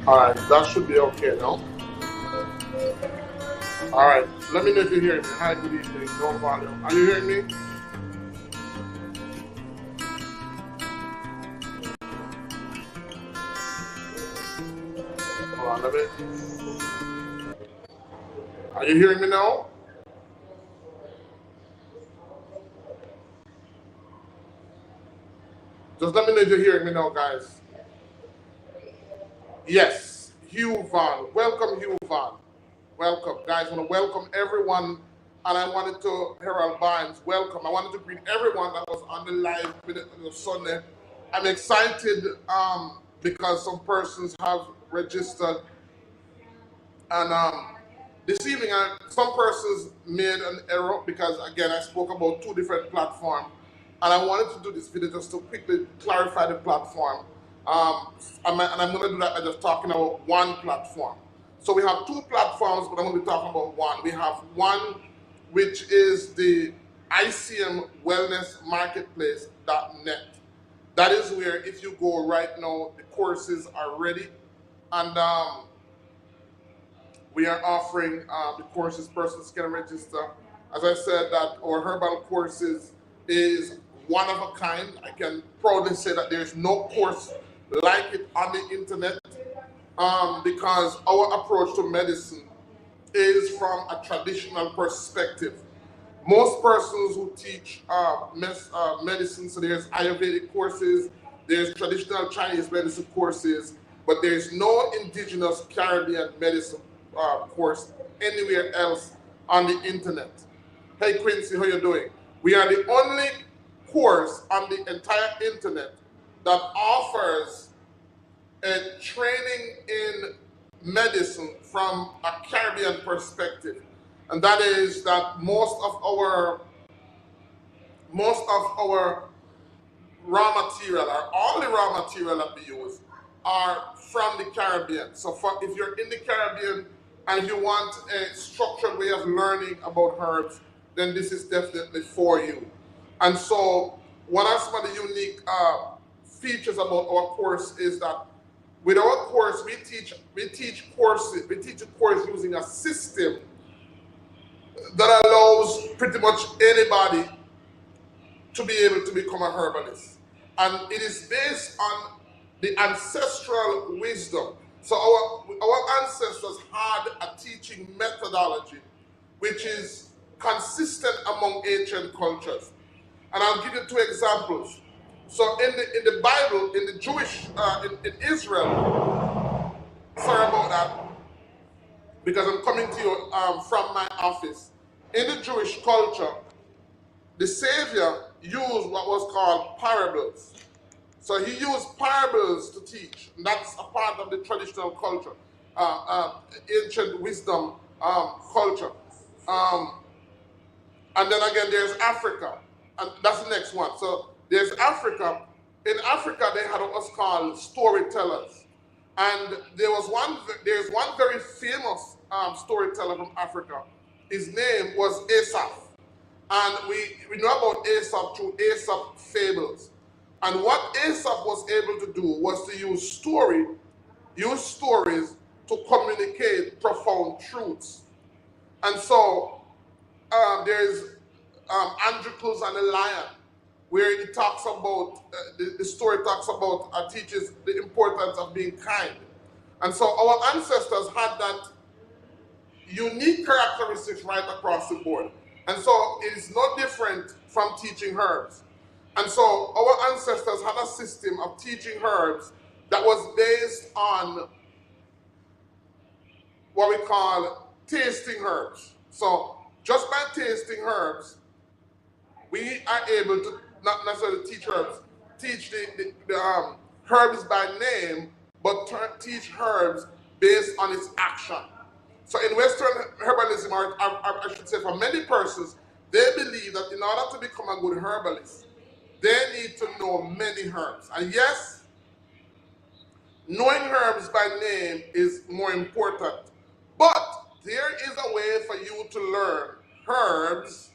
Alright, that should be okay now. Alright, let me know if you hear me. Hi, good evening. No volume. Are you hearing me? Hold on, let me. Are you hearing me now? Just let me know if you're hearing me now, guys. Yes, Hugh Van. Welcome, Hugh Van. Welcome, guys. I want to welcome everyone. And I wanted to, Harold Barnes, welcome. I wanted to greet everyone that was on the live with it on Sunday. I'm excited because some persons have registered. And this evening, some persons made an error because, again, I spoke about two different platforms. And I wanted to do this video just to quickly clarify the platform. And I'm going to do that by just talking about one platform. So we have two platforms, but I'm going to be talking about one. We have one which is the ICM Wellness Marketplace.net. That is where, if you go right now, the courses are ready. And we are offering the courses persons can register. As I said, that our herbal courses is one of a kind. I can proudly say that there's no course like it on the internet because our approach to medicine is from a traditional perspective. Most persons who teach medicine, so there's Ayurvedic courses, there's traditional Chinese medicine courses, but there's no indigenous Caribbean medicine course anywhere else on the internet. Hey Quincy, how you doing? We are the only course on the entire internet that offers a training in medicine from a Caribbean perspective. And that is that most of our raw material, or all the raw material that we use, are from the Caribbean. So if you're in the Caribbean and you want a structured way of learning about herbs, then this is definitely for you. And so one of some of the unique features about our course is that with our course we teach a course using a system that allows pretty much anybody to be able to become a herbalist. And it is based on the ancestral wisdom. So our ancestors had a teaching methodology which is consistent among ancient cultures. And I'll give you two examples. So in the Bible, in the Jewish in Israel, sorry about that, because I'm coming to you from my office. In the Jewish culture, the Savior used what was called parables. So he used parables to teach. And that's a part of the traditional culture, ancient wisdom culture. Um, and then again, there's Africa, and that's the next one. So there's Africa. In Africa, they had what's called storytellers, and There's one very famous storyteller from Africa. His name was Asaph. And we know about Aesop through Aesop fables. And what Aesop was able to do was to use stories to communicate profound truths. And so there's Androclus and the Lion, where it talks about, the story talks about, teaches the importance of being kind. And so our ancestors had that unique characteristics right across the board. And so it is no different from teaching herbs. And so our ancestors had a system of teaching herbs that was based on what we call tasting herbs. So just by tasting herbs, we are able to not necessarily teach herbs, teach the herbs by name, but teach herbs based on its action. So in Western herbalism, or I should say for many persons, they believe that in order to become a good herbalist, they need to know many herbs. And yes, knowing herbs by name is more important. But there is a way for you to learn herbs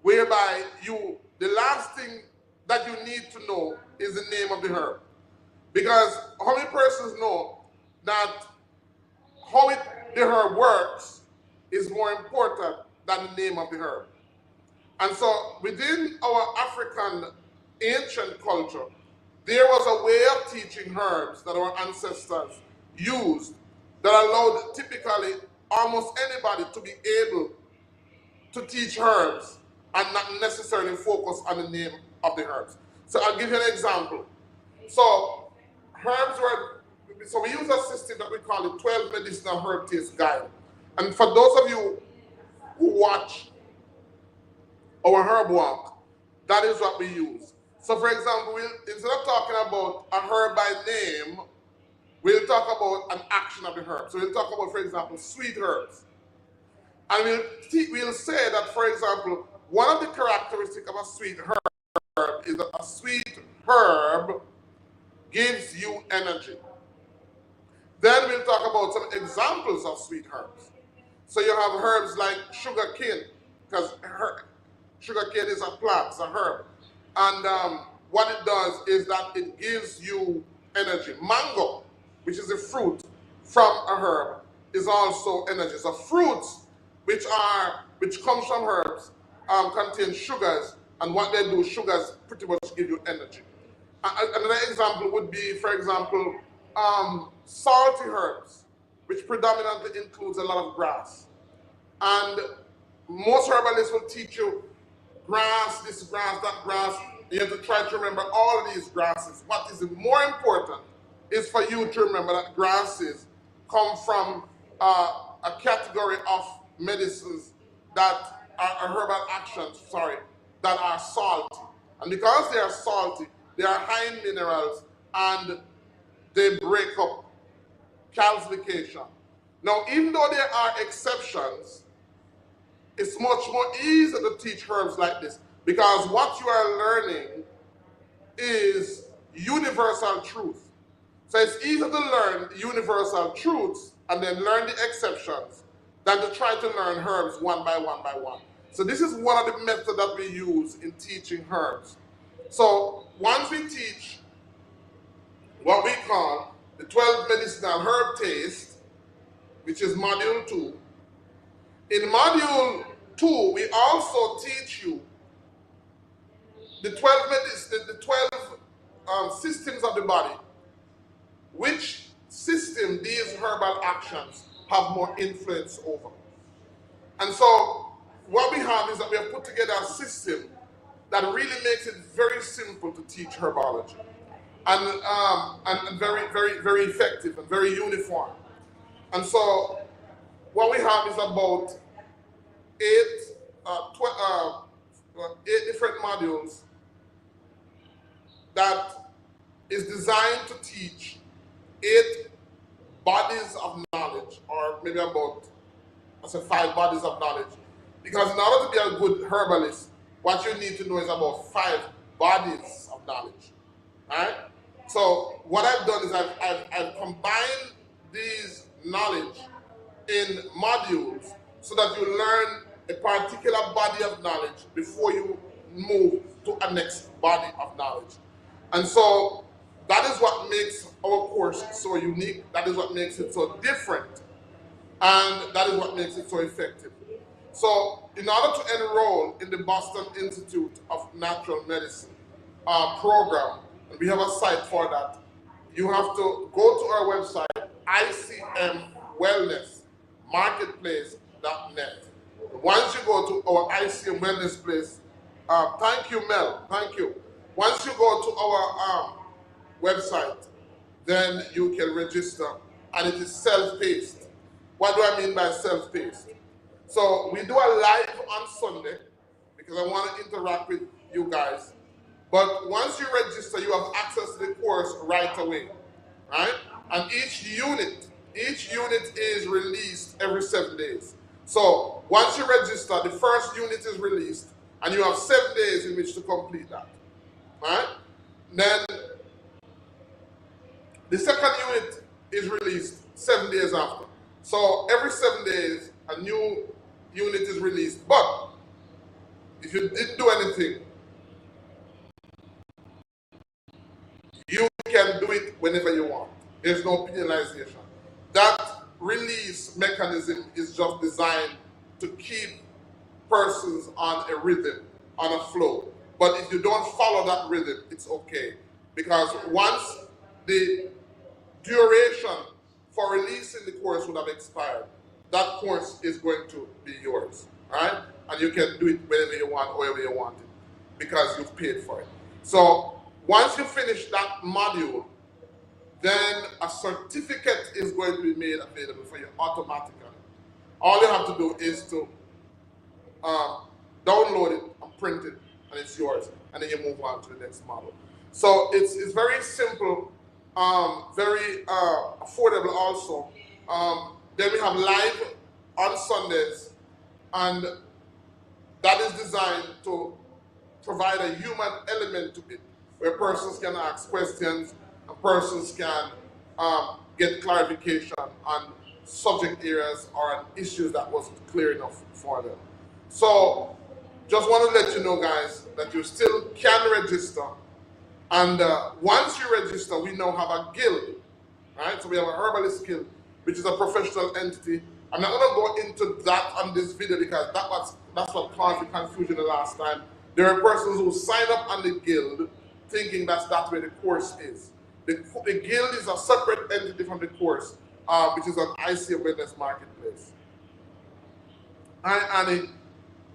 whereby the last thing that you need to know is the name of the herb. Because how many persons know that how the herb works is more important than the name of the herb. And so within our African ancient culture, there was a way of teaching herbs that our ancestors used that allowed typically almost anybody to be able to teach herbs and not necessarily focus on the name of the herbs. So I'll give you an example. So we use a system that we call the 12 medicinal herb taste guide. And for those of you who watch our herb walk, that is what we use. So for example, instead of talking about a herb by name, we'll talk about an action of the herb. So we'll talk about, for example, sweet herbs. And we'll say that, for example, one of the characteristics of a sweet herb is that a sweet herb gives you energy. Then we'll talk about some examples of sweet herbs. So you have herbs like sugar cane, because sugar cane is a plant, it's a herb. And what it does is that it gives you energy. Mango, which is a fruit from a herb, is also energy. So fruits which comes from herbs contain sugars, and what they do, sugars pretty much give you energy. Another example would be, for example, salty herbs, which predominantly includes a lot of grass. And most herbalists will teach you grass, this grass, that grass. You have to try to remember all of these grasses. What is more important is for you to remember that grasses come from a category of medicines that are herbal actions, that are salty. And because they are salty, they are high in minerals and they break up calcification. Now, even though there are exceptions, it's much more easy to teach herbs like this because what you are learning is universal truth. So it's easier to learn universal truths and then learn the exceptions than to try to learn herbs one by one by one. So this is one of the methods that we use in teaching herbs. So once we teach what we call the 12 medicinal herb taste, which is module 2, in module 2, we also teach you the 12 systems of the body, which system these herbal actions have more influence over. And so what we have is that we have put together a system that really makes it very simple to teach herbology and very, very, very effective and very uniform. And so what we have is about 8 different modules that is designed to teach 8 bodies of knowledge, or maybe about, 5 bodies of knowledge. Because in order to be a good herbalist, what you need to know is about 5 bodies of knowledge. Right? So what I've done is I've combined these knowledge in modules so that you learn a particular body of knowledge before you move to a next body of knowledge. And so that is what makes our course so unique. That is what makes it so different. And that is what makes it so effective. So in order to enroll in the Boston Institute of Natural Medicine program, and we have a site for that, you have to go to our website, icmwellnessmarketplace.net. Once you go to our ICM Wellness Place, thank you, Mel, thank you. Once you go to our website, then you can register, and it is self-paced. What do I mean by self-paced? So we do a live on Sunday because I want to interact with you guys. But once you register, you have access to the course right away, right? And each unit is released every 7 days. So once you register, the first unit is released, and you have 7 days in which to complete that, right? Then the second unit is released 7 days after. So every 7 days, a new unit is released. But if you didn't do anything, you can do it whenever you want. There's no penalization. that release mechanism is just designed to keep persons on a rhythm, on a flow. But if you don't follow that rhythm, it's okay. Because once the duration for releasing the course would have expired, that course is going to be yours. Alright? And you can do it whenever you want, however you want it, because you've paid for it. So once you finish that module, then a certificate is going to be made available for you automatically. All you have to do is to download it and print it, and it's yours, and then you move on to the next model. So it's very simple, very affordable also. Then we have live on Sundays, and that is designed to provide a human element to it, where persons can ask questions and persons can get clarification on subject areas or on issues that wasn't clear enough for them. So just want to let you know, guys, that you still can register. And once you register, we now have a guild, right? So we have a herbalist guild, which is a professional entity. I'm not going to go into that on this video because that's what caused the confusion the last time. There are persons who sign up on the guild thinking that's where the course is. The guild is a separate entity from the course, which is on ICM Wellness Marketplace. Hi, Annie.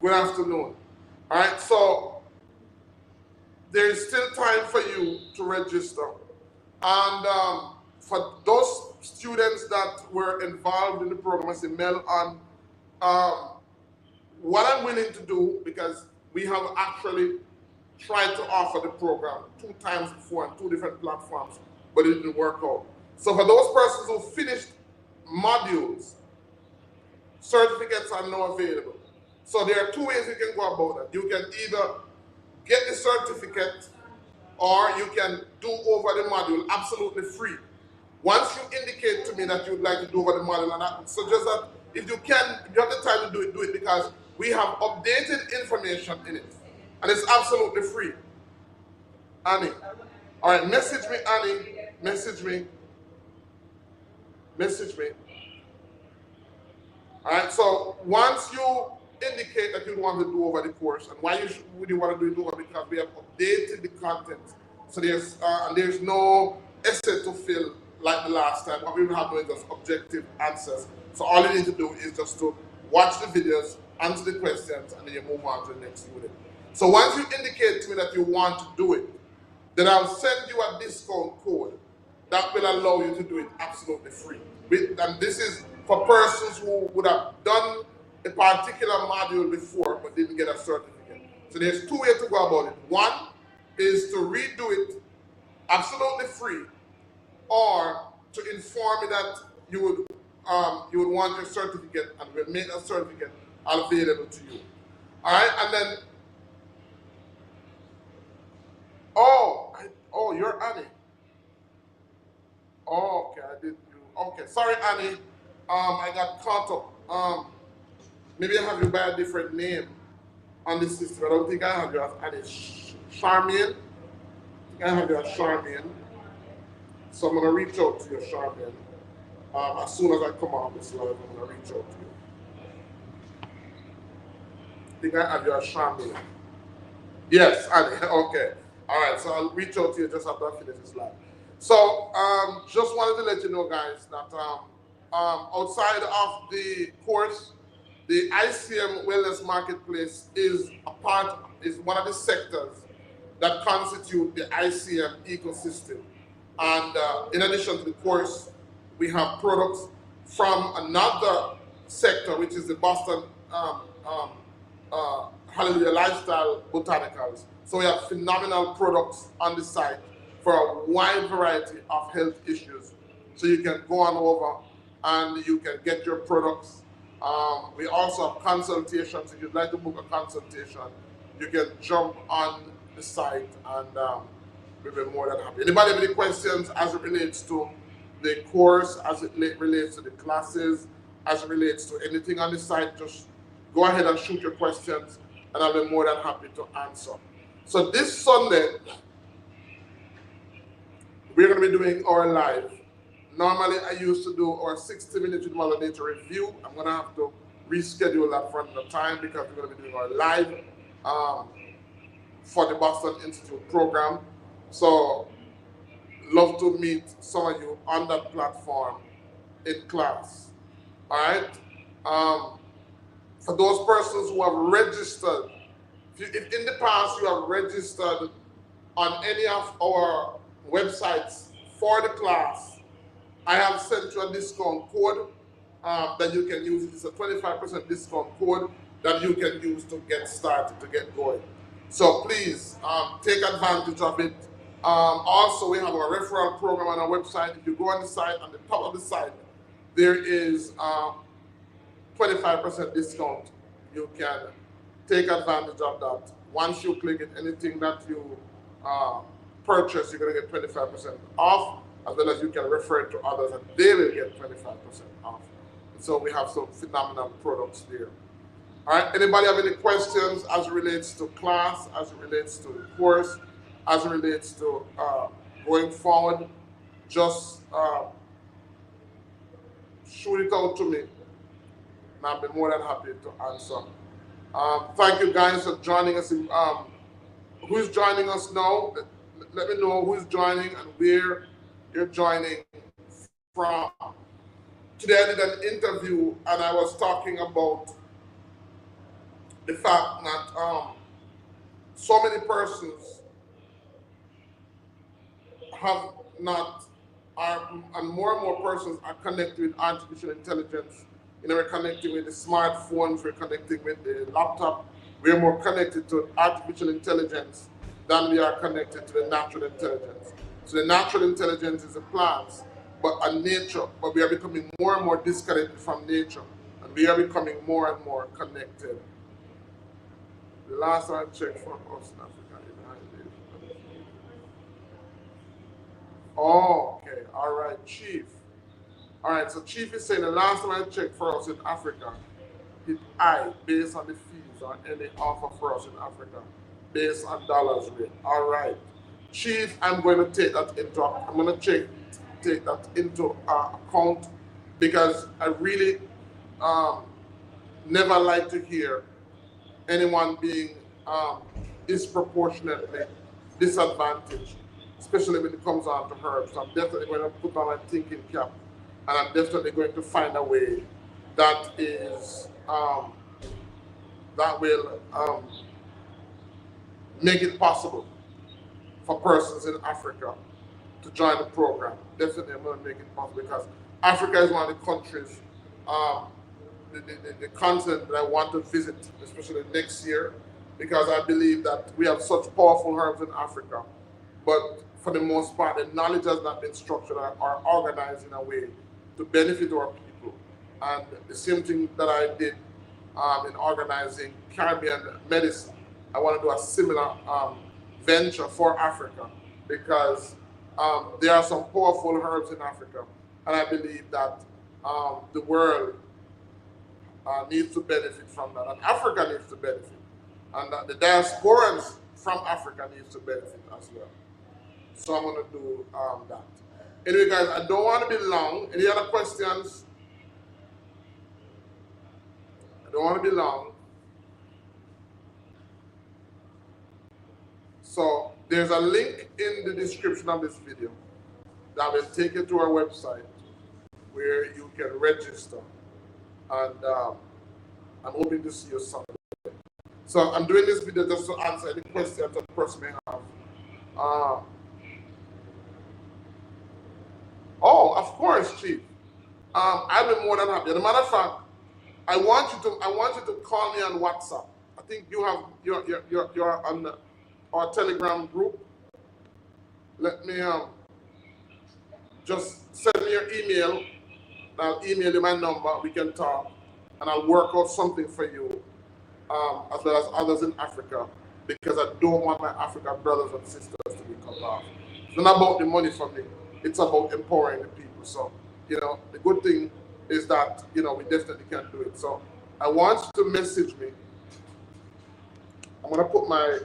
Good afternoon. All right, so there is still time for you to register. And for those students that were involved in the program, I say, Mel, what I'm willing to do, because we have actually tried to offer the program 2 times before on 2 different platforms, but it didn't work out. So for those persons who finished modules, certificates are now available. So there are 2 ways you can go about that. You can either get the certificate or you can do over the module absolutely free. Once you indicate to me that you would like to do over the module, and I suggest that if you can, if you have the time to do it because we have updated information in it. And it's absolutely free. Annie. All right, message me, Annie. Message me. Message me. All right, so once you indicate that you want to do over the course, and why would you want to do it over? Because we have updated the content. So there's no essay to fill like the last time. What we will have is just objective answers. So all you need to do is just to watch the videos, answer the questions, and then you move on to the next unit. So once you indicate to me that you want to do it, then I'll send you a discount code that will allow you to do it absolutely free. And this is for persons who would have done a particular module before but didn't get a certificate. So there's 2 ways to go about it. One is to redo it absolutely free, or to inform me that you would want your certificate, and we'll make a certificate available to you. All right, and then you're Annie. Oh, okay, I did you. Okay, sorry, Annie. I got caught up. Maybe I have you by a different name on the system. I don't think I have you as Annie. Charmian. I think I have you as Charmian. So I'm gonna reach out to you, Charmian. As soon as I come off this live, I'm gonna reach out to you. I think I have you as Charmian. Yes, Annie. Okay. All right. So I'll reach out to you just after I finish this live. So just wanted to let you know, guys, that outside of the course, the ICM Wellness Marketplace is one of the sectors that constitute the ICM ecosystem. And in addition to the course, we have products from another sector, which is the Boston Hallelujah Lifestyle Botanicals. So we have phenomenal products on the site for a wide variety of health issues. So you can go on over and you can get your products. We also have consultations. If you'd like to book a consultation, you can jump on the site and we'll be more than happy. Anybody have any questions as it relates to the course, as it relates to the classes, as it relates to anything on the site, just go ahead and shoot your questions and I'll be more than happy to answer. So this Sunday, we're going to be doing our live Normally, I used to do our 60-minute with Mother Nature review. I'm going to have to reschedule that for another time because we're going to be doing our live for the Boston Institute program. So, love to meet some of you on that platform in class. All right? For those persons who have registered, if in the past you have registered on any of our websites for the class, I have sent you a discount code that you can use. It's a 25% discount code that you can use to get started, to get going. So please take advantage of it. Also, we have our referral program on our website. If you go on the site, on the top of the site, there is 25% discount. You can take advantage of that. Once you click it, anything that you purchase, you're going to get 25% off, as well as you can refer it to others and they will get 25% off. So we have some phenomenal products there. All right, anybody have any questions as it relates to class, as it relates to the course, as it relates to going forward? Just shoot it out to me, and I'll be more than happy to answer. Thank you guys for joining us. Who's joining us now? Let me know who's joining and where you're joining from. Today I did an interview and I was talking about the fact that so many persons have not, and more persons are connected with artificial intelligence. You know, we're connecting with the smartphones, we're connecting with the laptop. We're more connected to artificial intelligence than we are connected to the natural intelligence. So the natural intelligence is the plants, but nature, but we are becoming more and more disconnected from nature, and we are becoming more and more connected. The last I checked for us in Africa. Oh, okay, all right, Chief. All right, so Chief is saying the last time I checked for us in Africa, it based on the fees or any offer for us in Africa, based on dollars rate. All right, Chief, I'm going to take that into. I'm going to take that into account because I really never like to hear anyone being disproportionately disadvantaged, especially when it comes on to herbs. So I'm definitely going to put on my thinking cap, and I'm definitely going to find a way that is that will make it possible for persons in Africa to join the program. Definitely, I'm going to make it possible because Africa is one of the countries, the continent that I want to visit, especially next year, because I believe that we have such powerful herbs in Africa. But for the most part, the knowledge has not been structured or organized in a way to benefit our people. And the same thing that I did in organizing Caribbean medicine, I want to do a similar venture for Africa because there are some powerful herbs in Africa, and I believe that the world needs to benefit from that, and Africa needs to benefit, and the diasporans from Africa needs to benefit as well. So I'm going to do that. Anyway, guys, I don't want to be long. Any other questions? I don't want to be long. So there's a link in the description of this video that will take you to our website where you can register. And I'm hoping to see you someday. So I'm doing this video just to answer any questions that the person may have. Oh, of course, Chief. I'll be more than happy. As a matter of fact, I want you to call me on WhatsApp. I think you're on our Telegram group. Let me just send me your email. I'll email you my number. We can talk, and I'll work out something for you, as well as others in Africa, because I don't want my African brothers and sisters to be cut off. It's not about the money for me. It's about empowering the people. So, you know, the good thing is that, you know, we definitely can do it. So I want you to message me. I'm going to put my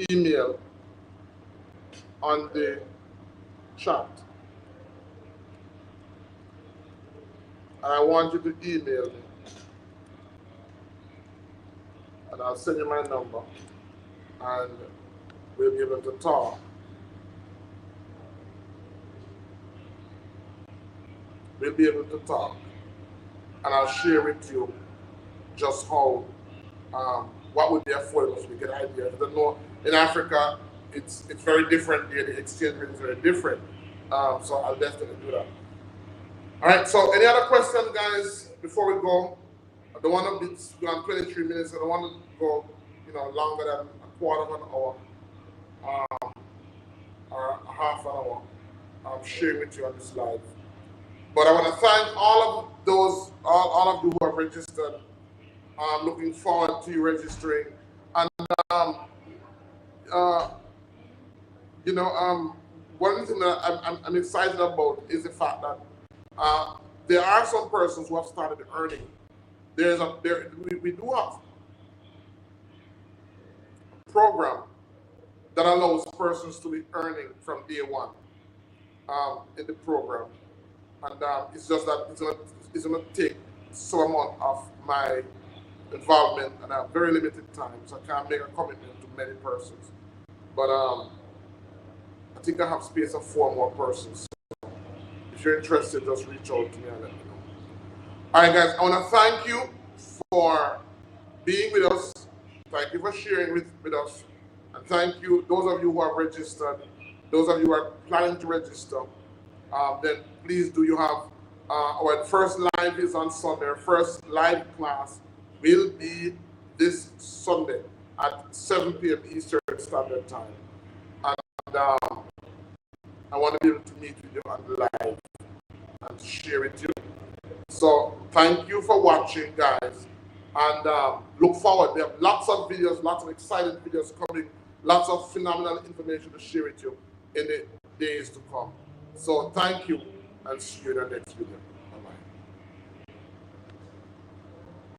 email on the chat. and I want you to email me, and I'll send you my number, and we'll be able to talk. We'll be able to talk, and I'll share with you just how what would be affordable so we get an idea. I don't know, in Africa, it's very different here. The exchange rate is very different. So I'll definitely do that. All right, so any other questions, guys, before we go? I don't want to be gone 23 minutes. I don't want to go, longer than a quarter of an hour or a half an hour sharing with you on this live. But I want to thank all of those, all of you who have registered. I'm looking forward to you registering. And, one thing that I'm excited about is the fact that there are some persons who have started earning. We do have a program that allows persons to be earning from day one in the program. And it's just that it's gonna take some amount of my involvement, and I have very limited time, so I can't make a commitment to many persons. But I think I have space of 4 more persons. So if you're interested, just reach out to me and let me know. All right, guys, I want to thank you for being with us. Thank you for sharing with us. And thank you, those of you who have registered, those of you who are planning to register, then please do you have our first live is on Sunday. Our first live class will be this Sunday at 7 p.m. Eastern Standard Time. And I want to be able to meet with you on live and to share with you. So thank you for watching, guys. And look forward. We have lots of videos, lots of exciting videos coming, lots of phenomenal information to share with you in the days to come. So thank you, and see you in the next video.